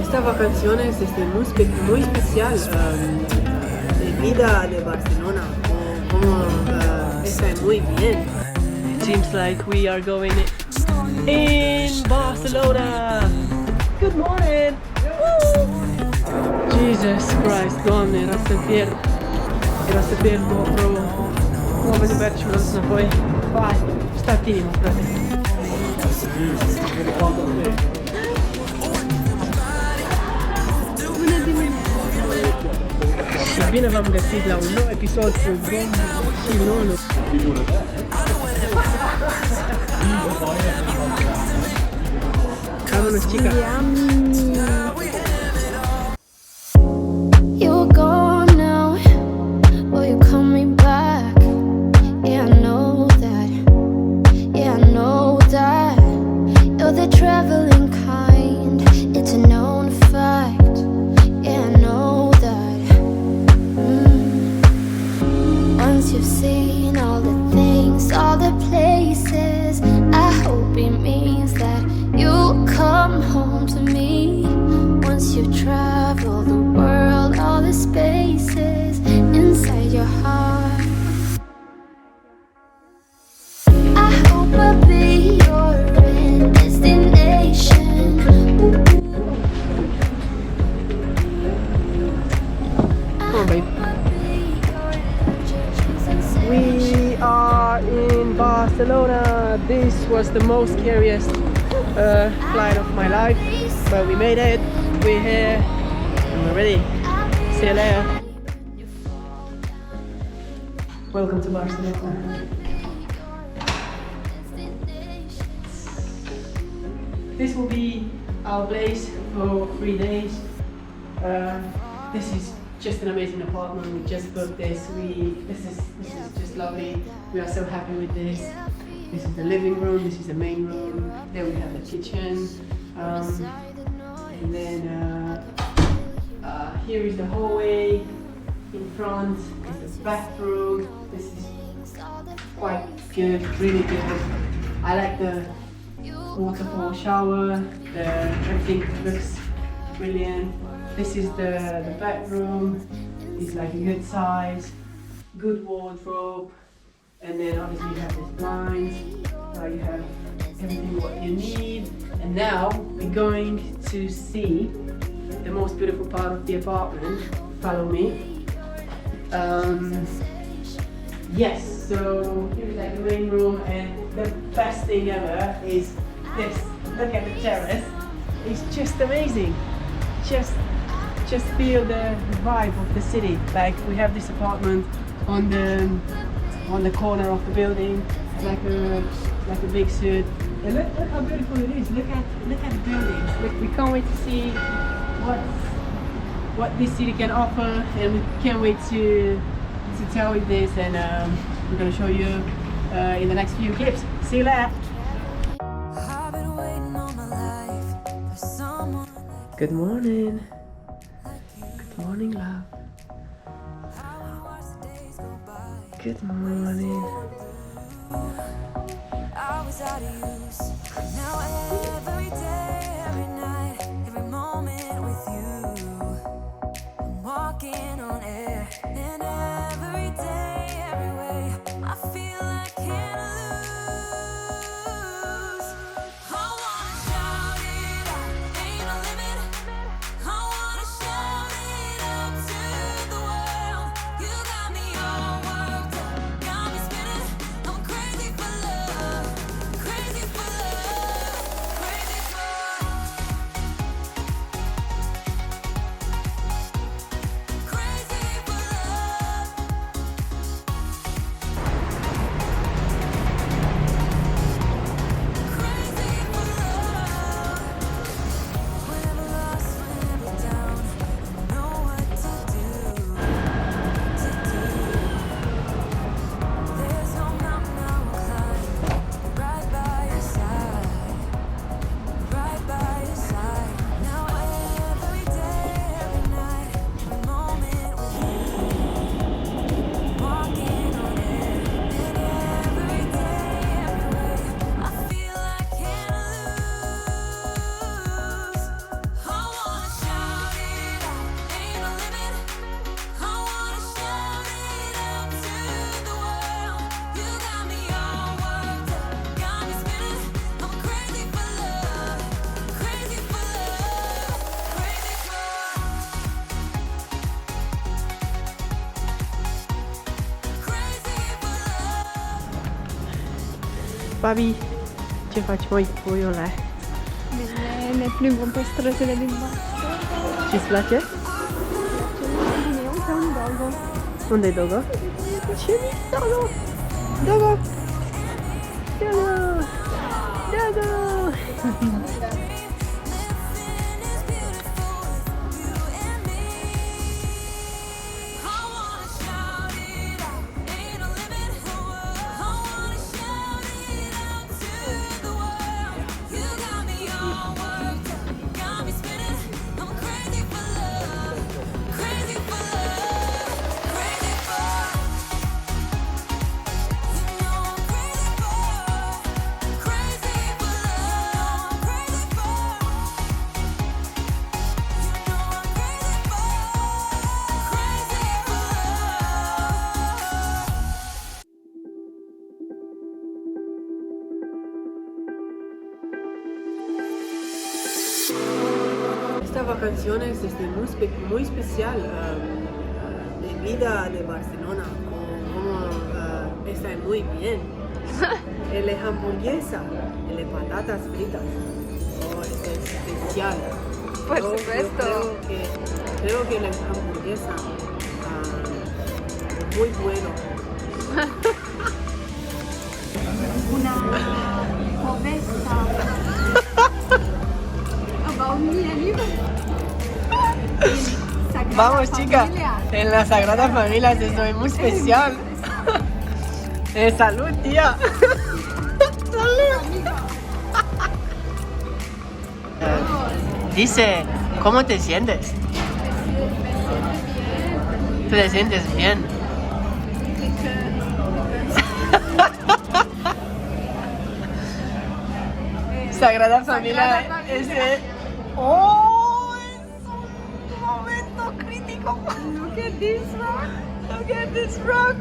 Esta vacaciones muy especial de vida de Barcelona. Como está muy bien. Seems like we are going in Barcelona. Good morning. Woo! Jesus Christ, Doamne, era să pierd GoPro. Nu am văzut și vreau înapoi. Hai, stat inima, frate. Și bine v-am găsit la un nou episod cu Bodi și Lulu. Vámonos, chica. You're gone now, will you call me back? Yeah, I know that. Yeah, I know that. You're the traveling kind. It's a known fact. Yeah, I know that. Once you've seen all the things, all the places, I hope it means that you'll come home to me. Once you've traveled the world, all the spaces inside your heart, I hope I'll be your destination. Come on, babe. We are in Barcelona. This was the most scariest flight of my life, but we made it. We're here and we're ready. See you later. Welcome to Barcelona. This will be our place for 3 days. This is just an amazing apartment. We just booked this. This is just lovely. We are so happy with this. This is the living room. This is the main room. Then we have the kitchen, and then here is the hallway. In front is the bathroom. This is quite good, really good. I like the waterfall shower. Everything looks brilliant. This is the bedroom. It's like a good size, good wardrobe, and then obviously you have this blinds. You have everything what you need. And now we're going to see the most beautiful part of the apartment. Follow me. Yes, so here's like the main room, and the best thing ever is this. Look at the terrace. It's just amazing. Just feel the vibe of the city. Like we have this apartment on the corner of the building, like a big suit. And look how beautiful it is. Look at the buildings. Look, we can't wait to see what this city can offer, and we can't wait to tell you this, and we're gonna show you in the next few clips. See you later. Good morning. Good morning, love. Good morning. I was out of use. Now every day, every night, every moment with you, I'm walking on air. And every day, every way, I feel I can't lose. I wanna shout it out, ain't no limit. I wanna shout it out to the world. You got me all worked up, got me spinning. I'm crazy for love, crazy for love, crazy for Babi, ce faci, măi, puiule? Bine, ne plimbăm pe străzile din Barcelona. Ce-ți place? Bine, uite un dogo. Unde-i Dogo? Ce mic Dogo? Dogo! Dogo! Dogo! Esta vacaciones este muy especial de vida de Barcelona, como está muy bien. El de hamburguesa, el de patatas fritas, este es especial. Por supuesto. Creo que el de hamburguesa muy bueno. Una povesta about me and you. Vamos, chica, en la Sagrada Familia esto es muy especial. Salud, tía. Salud. Dice, ¿cómo te sientes? ¿Tú te sientes bien? Sagrada Familia es ¡oh! Es un momento crítico. Look at this rock. Look at this rock.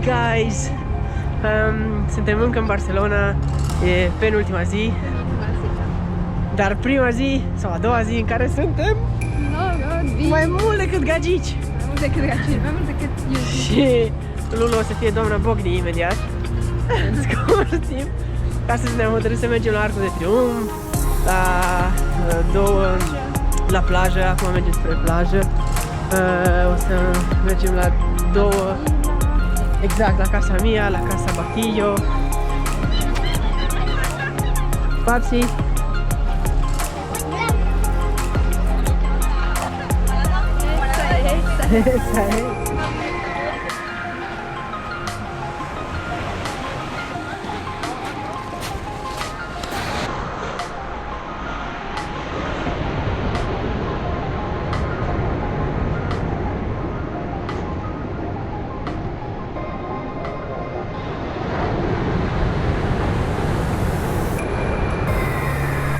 Guys, suntem încă în Barcelona, e penultima zi, dar prima zi sau a doua zi în care suntem mai mult decât gagici. Mai mult decât gagici, mai mult decât eu. Și Lulu o să fie doamna Bogni imediat, în scurt timp, ca să ne hotărâm să mergem la Arcul de Triumf, la plajă, acum mergem spre plajă, o să mergem la două. Exact, la casa mia, la casa Batillo. Papsi. Esa es.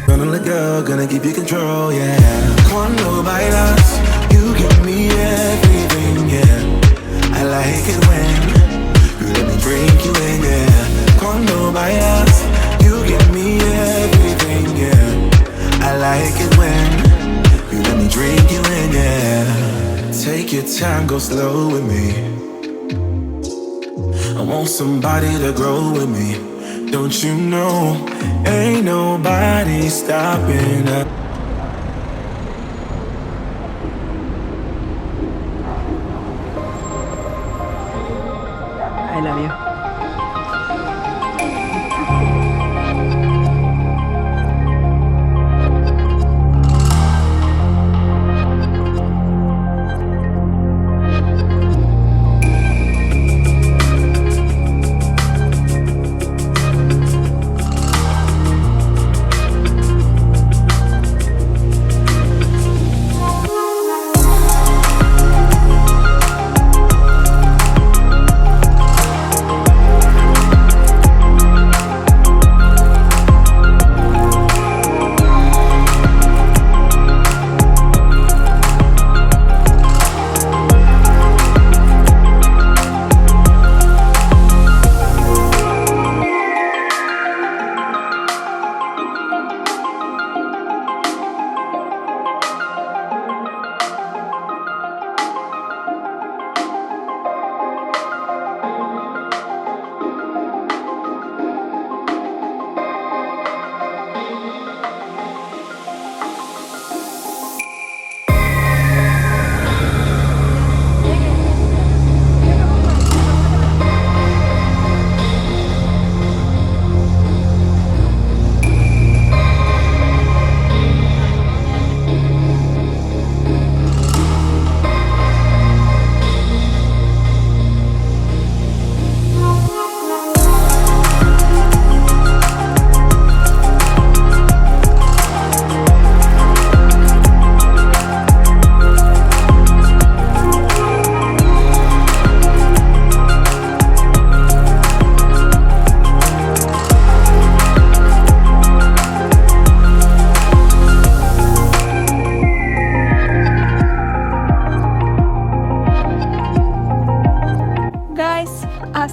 Gonna let go, gonna give you control, yeah. Cuando bailas, you give me everything, yeah. I like it when you let me bring you in, yeah. Cuando bailas, you give me everything, yeah. I like it when you let me drink you in, yeah. Take your time, go slow with me. I want somebody to grow with me. Don't you know, ain't nobody stopping us.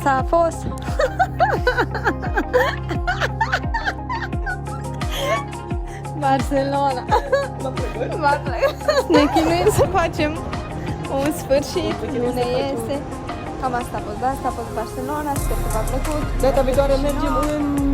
asta a fost. Barcelona. M-a plăcut. Ne chinuim să facem un sfârșit, nu ne iese. Cam asta a fost, da? Asta a fost Barcelona, sper că v-a plăcut. Data viitoare mergem în